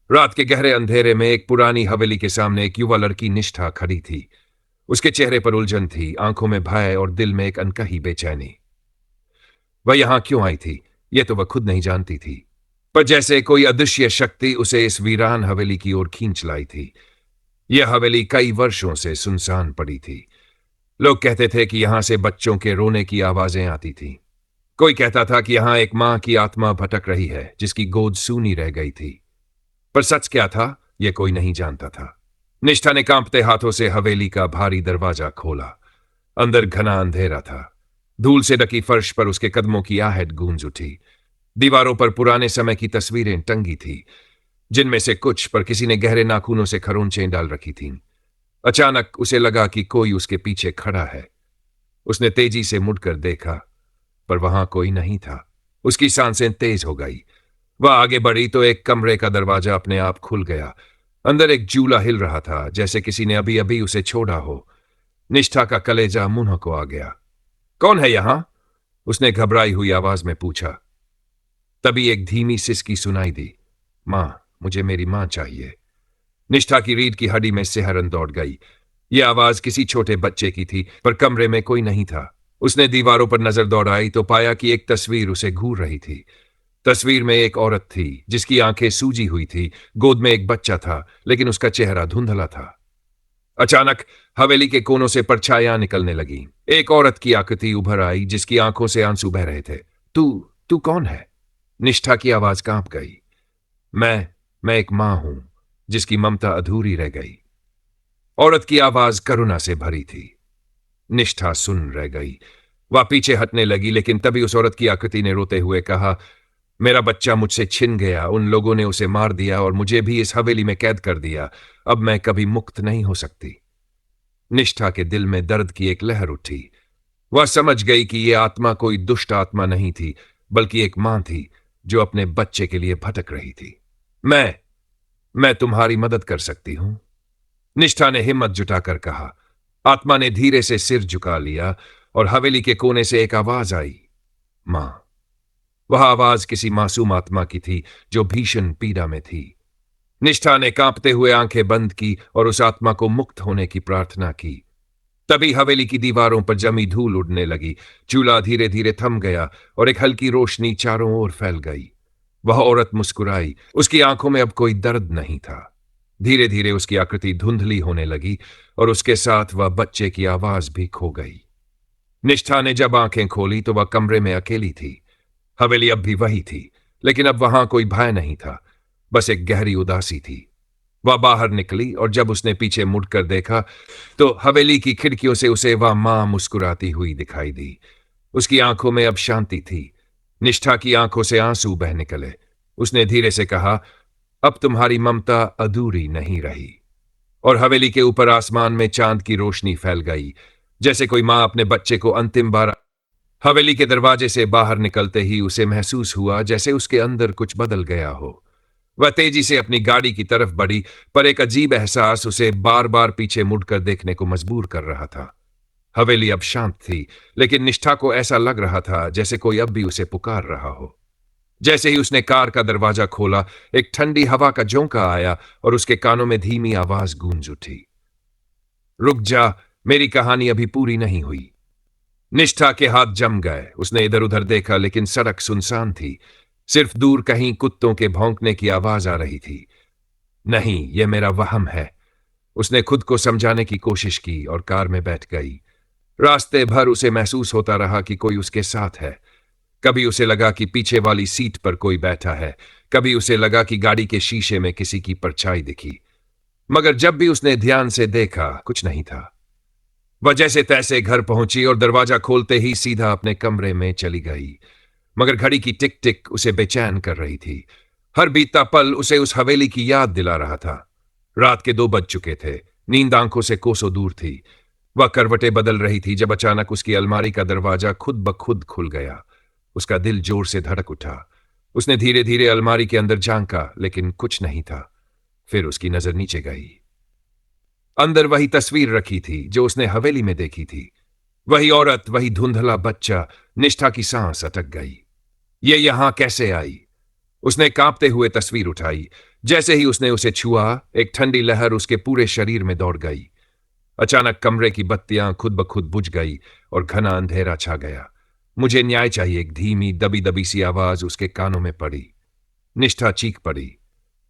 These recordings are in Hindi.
रात के गहरे अंधेरे में एक पुरानी हवेली के सामने एक युवा लड़की निष्ठा खड़ी थी। उसके चेहरे पर उलझन थी, आंखों में भय और दिल में एक अनकही बेचैनी। वह यहां क्यों आई थी, यह तो वह खुद नहीं जानती थी, पर जैसे कोई अदृश्य शक्ति उसे इस वीरान हवेली की ओर खींच लाई थी। यह हवेली कई वर्षों से सुनसान पड़ी थी। लोग कहते थे कि यहां से बच्चों के रोने की आवाजें आती थीं। कोई कहता था कि यहां एक मां की आत्मा भटक रही है, जिसकी गोद सूनी रह गई थी। पर सच क्या था, यह कोई नहीं जानता था। निष्ठा ने कांपते हाथों से हवेली का भारी दरवाजा खोला। अंदर घना अंधेरा था। धूल से ढकी फर्श पर उसके कदमों की आहट गूंज उठी। दीवारों पर पुराने समय की तस्वीरें टंगी थी, जिनमें से कुछ पर किसी ने गहरे नाखूनों से खरोंचें डाल रखी थीं। अचानक उसे लगा कि कोई उसके पीछे खड़ा है। उसने तेजी से मुड़कर देखा, पर वहां कोई नहीं था। उसकी सांसें तेज हो गई। वह आगे बढ़ी तो एक कमरे का दरवाजा अपने आप खुल गया। अंदर एक जूला हिल रहा था, जैसे किसी ने अभी अभी उसे छोड़ा हो। निष्ठा का कलेजा मुंह को आ गया। कौन है यहां? उसने घबराई हुई आवाज में पूछा। तभी एक धीमी सिसकी सुनाई दी। मां, मुझे मेरी मां चाहिए। निष्ठा की रीढ़ की हड्डी में सिहरन दौड़ गई। यह आवाज किसी छोटे बच्चे की थी, पर कमरे में कोई नहीं था। उसने दीवारों पर नजर दौड़ाई तो पाया कि एक तस्वीर उसे घूर रही थी। तस्वीर में एक औरत थी, जिसकी आंखें सूजी हुई थी। गोद में एक बच्चा था, लेकिन उसका चेहरा धुंधला था। अचानक हवेली के कोनों से परछाइयां निकलने लगीं। एक औरत की आकृति उभर आई, जिसकी आंखों से आंसू बह रहे थे। तू तू कौन है? निष्ठा की आवाज कांप गई। मैं एक मां हूं, जिसकी ममता अधूरी रह गई। औरत की आवाज करुणा से भरी थी। निष्ठा सुन रह गई। वह पीछे हटने लगी, लेकिन तभी उस औरत की आकृति ने रोते हुए कहा, मेरा बच्चा मुझसे छिन गया। उन लोगों ने उसे मार दिया और मुझे भी इस हवेली में कैद कर दिया। अब मैं कभी मुक्त नहीं हो सकती। निष्ठा के दिल में दर्द की एक लहर उठी। वह समझ गई कि यह आत्मा कोई दुष्ट आत्मा नहीं थी, बल्कि एक मां थी, जो अपने बच्चे के लिए भटक रही थी। मैं तुम्हारी मदद कर सकती हूं, निष्ठा ने हिम्मत जुटाकर कहा। आत्मा ने धीरे से सिर झुका लिया और हवेली के कोने से एक आवाज आई, मां। वह आवाज किसी मासूम आत्मा की थी, जो भीषण पीड़ा में थी। निष्ठा ने कांपते हुए आंखें बंद की और उस आत्मा को मुक्त होने की प्रार्थना की। तभी हवेली की दीवारों पर जमी धूल उड़ने लगी। चूल्हा धीरे धीरे थम गया और एक हल्की रोशनी चारों ओर फैल गई। वह औरत मुस्कुराई। उसकी आंखों में अब कोई दर्द नहीं था। धीरे धीरे उसकी आकृति धुंधली होने लगी और उसके साथ वह बच्चे की आवाज भी खो गई। निष्ठा ने जब आंखें खोली तो वह कमरे में अकेली थी। हवेली अब भी वही थी, लेकिन अब वहां कोई भय नहीं था, बस एक गहरी उदासी थी। वह बाहर निकली और जब उसने पीछे मुड़कर देखा तो हवेली की खिड़कियों से उसे वह मां मुस्कुराती हुई दिखाई दी। उसकी आंखों में अब शांति थी। निष्ठा की आंखों से आंसू बह निकले। उसने धीरे से कहा, अब तुम्हारी ममता अधूरी नहीं रही। और हवेली के ऊपर आसमान में चांद की रोशनी फैल गई, जैसे कोई मां अपने बच्चे को अंतिम बार। हवेली के दरवाजे से बाहर निकलते ही उसे महसूस हुआ जैसे उसके अंदर कुछ बदल गया हो। वह तेजी से अपनी गाड़ी की तरफ बढ़ी, पर एक अजीब एहसास उसे बार बार पीछे मुड़कर देखने को मजबूर कर रहा था। हवेली अब शांत थी, लेकिन निष्ठा को ऐसा लग रहा था जैसे कोई अब भी उसे पुकार रहा हो। जैसे ही उसने कार का दरवाजा खोला, एक ठंडी हवा का झोंका आया और उसके कानों में धीमी आवाज गूंज उठी, रुक जा, मेरी कहानी अभी पूरी नहीं हुई। निष्ठा के हाथ जम गए। उसने इधर उधर देखा, लेकिन सड़क सुनसान थी। सिर्फ दूर कहीं कुत्तों के भौंकने की आवाज आ रही थी। नहीं, यह मेरा वहम है। उसने खुद को समझाने की कोशिश की और कार में बैठ गई। रास्ते भर उसे महसूस होता रहा कि कोई उसके साथ है। कभी उसे लगा कि पीछे वाली सीट पर कोई बैठा है, कभी उसे लगा कि गाड़ी के शीशे में किसी की परछाई दिखी। मगर जब भी उसने ध्यान से देखा, कुछ नहीं था। वह जैसे तैसे घर पहुंची और दरवाजा खोलते ही सीधा अपने कमरे में चली गई। मगर घड़ी की टिक टिक उसे बेचैन कर रही थी। हर बीतता पल उसे उस हवेली की याद दिला रहा था। रात के 2 बज चुके थे। नींद आंखों से कोसों दूर थी। वह करवटें बदल रही थी जब अचानक उसकी अलमारी का दरवाजा खुद ब खुद खुल गया। उसका दिल जोर से धड़क उठा। उसने धीरे धीरे अलमारी के अंदर झांका, लेकिन कुछ नहीं था। फिर उसकी नजर नीचे गई। अंदर वही तस्वीर रखी थी जो उसने हवेली में देखी थी। वही औरत, वही धुंधला बच्चा। निष्ठा की सांस अटक गई। ये यहां कैसे आई? उसने कांपते हुए तस्वीर उठाई। जैसे ही उसने उसे छुआ, एक ठंडी लहर उसके पूरे शरीर में दौड़ गई। अचानक कमरे की बत्तियां खुद ब खुद बुझ गई और घना अंधेरा छा गया। मुझे न्याय चाहिए, एक धीमी दबी दबी सी आवाज उसके कानों में पड़ी। निष्ठा चीख पड़ी।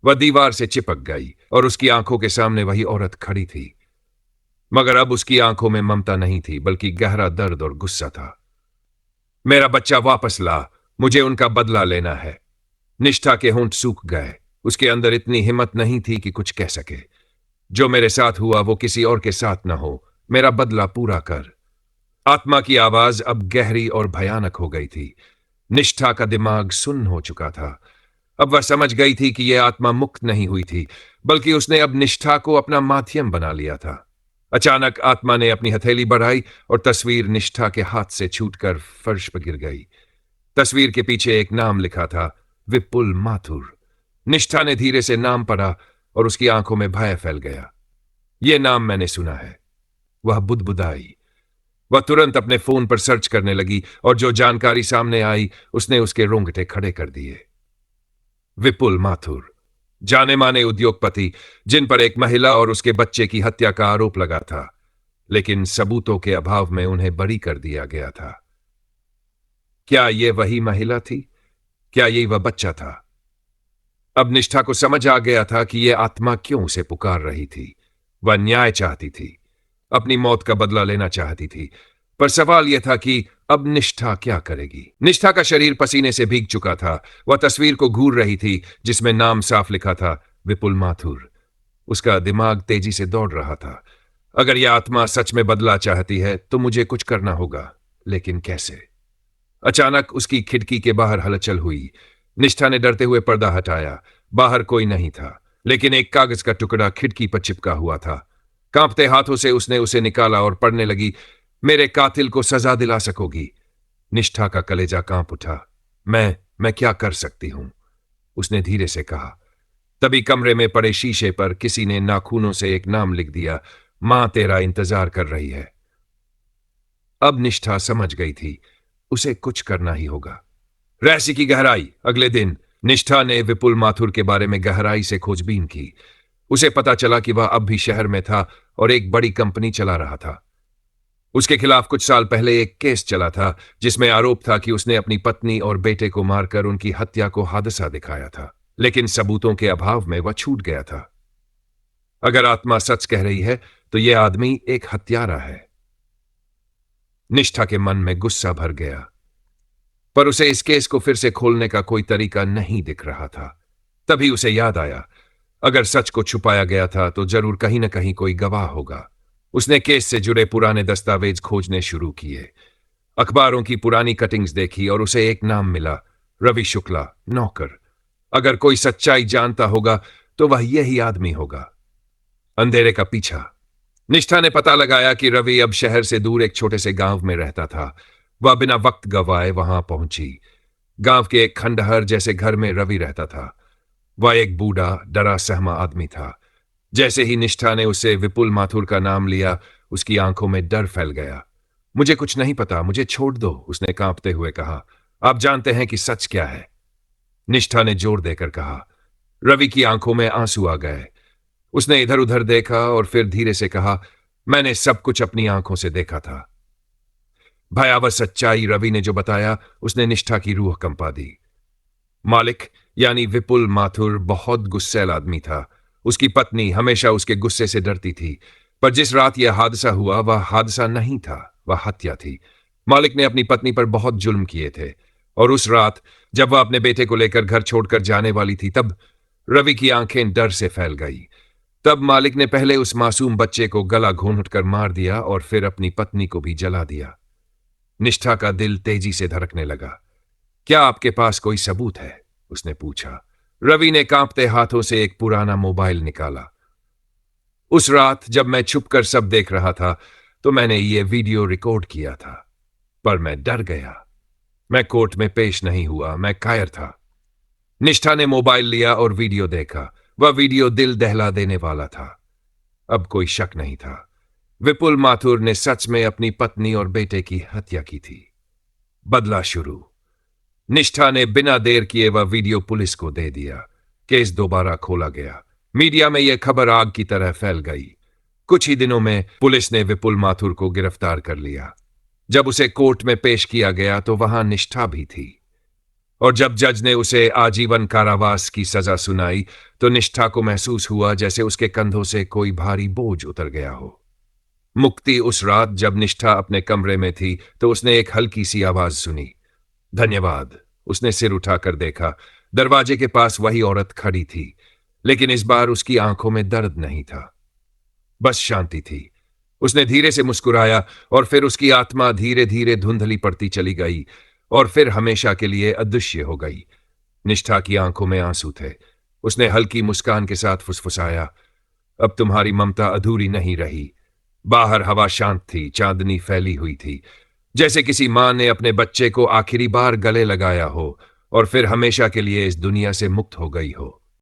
वह दीवार से चिपक गई और उसकी आंखों के सामने वही औरत खड़ी थी। मगर अब उसकी आंखों में ममता नहीं थी, बल्कि गहरा दर्द और गुस्सा था। मेरा बच्चा वापस ला, मुझे उनका बदला लेना है। निष्ठा के होंठ सूख गए। उसके अंदर इतनी हिम्मत नहीं थी कि कुछ कह सके। जो मेरे साथ हुआ वो किसी और के साथ न हो, मेरा बदला पूरा कर। आत्मा की आवाज अब गहरी और भयानक हो गई थी। निष्ठा का दिमाग सुन्न हो चुका था। अब वह समझ गई थी कि यह आत्मा मुक्त नहीं हुई थी, बल्कि उसने अब निष्ठा को अपना माध्यम बना लिया था। अचानक आत्मा ने अपनी हथेली बढ़ाई और तस्वीर निष्ठा के हाथ से छूटकर फर्श पर गिर गई। तस्वीर के पीछे एक नाम लिखा था, विपुल माथुर। निष्ठा ने धीरे से नाम पढ़ा और उसकी आंखों में भय फैल गया। यह नाम मैंने सुना है। वह बुदबुदाई। वह तुरंत अपने फोन पर सर्च करने लगी और जो जानकारी सामने आई उसने उसके रोंगटे खड़े कर दिए। विपुल माथुर, जाने माने उद्योगपति, जिन पर एक महिला और उसके बच्चे की हत्या का आरोप लगा था, लेकिन सबूतों के अभाव में उन्हें बरी कर दिया गया था। क्या यह वही महिला थी? क्या यही वह बच्चा था? अब निष्ठा को समझ आ गया था कि यह आत्मा क्यों उसे पुकार रही थी। वह न्याय चाहती थी, अपनी मौत का बदला लेना चाहती थी। पर सवाल यह था कि अब निष्ठा क्या करेगी? निष्ठा का शरीर पसीने से भीग चुका था। वह तस्वीर को घूर रही थी जिसमें नाम साफ लिखा था, विपुल माथुर। उसका दिमाग तेजी से दौड़ रहा था। अगर यह आत्मा सच में बदला चाहती है तो मुझे कुछ करना होगा, लेकिन कैसे? अचानक उसकी खिड़की के बाहर हलचल हुई। निष्ठा ने डरते हुए पर्दा हटाया। बाहर कोई नहीं था, लेकिन एक कागज का टुकड़ा खिड़की पर चिपका हुआ था। कांपते हाथों से उसने उसे निकाला और पढ़ने लगी, मेरे कातिल को सजा दिला सकोगी? निष्ठा का कलेजा कांप उठा। मैं क्या कर सकती हूं? उसने धीरे से कहा। तभी कमरे में पड़े शीशे पर किसी ने नाखूनों से एक नाम लिख दिया, मां तेरा इंतजार कर रही है। अब निष्ठा समझ गई थी, उसे कुछ करना ही होगा। रहस्य की गहराई। अगले दिन निष्ठा ने विपुल माथुर के बारे में गहराई से खोजबीन की। उसे पता चला कि वह अब भी शहर में था और एक बड़ी कंपनी चला रहा था। उसके खिलाफ कुछ साल पहले एक केस चला था जिसमें आरोप था कि उसने अपनी पत्नी और बेटे को मारकर उनकी हत्या को हादसा दिखाया था, लेकिन सबूतों के अभाव में वह छूट गया था। अगर आत्मा सच कह रही है तो यह आदमी एक हत्यारा है। निष्ठा के मन में गुस्सा भर गया, पर उसे इस केस को फिर से खोलने का कोई तरीका नहीं दिख रहा था। तभी उसे याद आया, अगर सच को छुपाया गया था तो जरूर कहीं न कहीं कोई गवाह होगा। उसने केस से जुड़े पुराने दस्तावेज खोजने शुरू किए। अखबारों की पुरानी कटिंग्स देखी और उसे एक नाम मिला, रवि शुक्ला, नौकर। अगर कोई सच्चाई जानता होगा तो वह यही आदमी होगा। अंधेरे का पीछा। निष्ठा ने पता लगाया कि रवि अब शहर से दूर एक छोटे से गांव में रहता था। वह बिना वक्त गवाए वहां पहुंची। गांव के एक खंडहर जैसे घर में रवि रहता था। वह एक बूढ़ा, डरा सहमा आदमी था। जैसे ही निष्ठा ने उसे विपुल माथुर का नाम लिया, उसकी आंखों में डर फैल गया। मुझे कुछ नहीं पता, मुझे छोड़ दो, उसने कांपते हुए कहा। आप जानते हैं कि सच क्या है? निष्ठा ने जोर देकर कहा। रवि की आंखों में आंसू आ गए। उसने इधर उधर देखा और फिर धीरे से कहा, मैंने सब कुछ अपनी आंखों से देखा था। भयावह सच्चाई रवि ने जो बताया, उसने निष्ठा की रूह कंपा दी। मालिक यानी विपुल माथुर बहुत गुस्सैल आदमी था। उसकी पत्नी हमेशा उसके गुस्से से डरती थी, पर जिस रात यह हादसा हुआ वह हादसा नहीं था, वह हत्या थी। मालिक ने अपनी पत्नी पर बहुत जुल्म किए थे और उस रात जब वह अपने बेटे को लेकर घर छोड़कर जाने वाली थी, तब रवि की आंखें डर से फैल गई। तब मालिक ने पहले उस मासूम बच्चे को गला घोंट-कर मार दिया और फिर अपनी पत्नी को भी जला दिया। निष्ठा का दिल तेजी से धड़कने लगा। क्या आपके पास कोई सबूत है? उसने पूछा। रवि ने कांपते हाथों से एक पुराना मोबाइल निकाला। उस रात जब मैं छुपकर सब देख रहा था तो मैंने ये वीडियो रिकॉर्ड किया था, पर मैं डर गया। मैं कोर्ट में पेश नहीं हुआ, मैं कायर था। निष्ठा ने मोबाइल लिया और वीडियो देखा। वह वीडियो दिल दहला देने वाला था। अब कोई शक नहीं था, विपुल माथुर ने सच में अपनी पत्नी और बेटे की हत्या की थी। बदला शुरू। निष्ठा ने बिना देर किए वह वीडियो पुलिस को दे दिया। केस दोबारा खोला गया। मीडिया में यह खबर आग की तरह फैल गई। कुछ ही दिनों में पुलिस ने विपुल माथुर को गिरफ्तार कर लिया। जब उसे कोर्ट में पेश किया गया तो वहां निष्ठा भी थी, और जब जज ने उसे आजीवन कारावास की सजा सुनाई तो निष्ठा को महसूस हुआ जैसे उसके कंधों से कोई भारी बोझ उतर गया हो। मुक्ति उस रात जब निष्ठा अपने कमरे में थी तो उसने एक हल्की सी आवाज सुनी, धन्यवाद। उसने सिर उठाकर देखा। दरवाजे के पास वही औरत खड़ी थी, लेकिन इस बार उसकी आंखों में दर्द नहीं था, बस शांति थी। उसने धीरे से मुस्कुराया और फिर उसकी आत्मा धीरे धीरे धुंधली पड़ती चली गई और फिर हमेशा के लिए अदृश्य हो गई। निष्ठा की आंखों में आंसू थे। उसने हल्की मुस्कान के साथ फुसफुसाया, अब तुम्हारी ममता अधूरी नहीं रही। बाहर हवा शांत थी, चांदनी फैली हुई थी, जैसे किसी मां ने अपने बच्चे को आखिरी बार गले लगाया हो और फिर हमेशा के लिए इस दुनिया से मुक्त हो गई हो।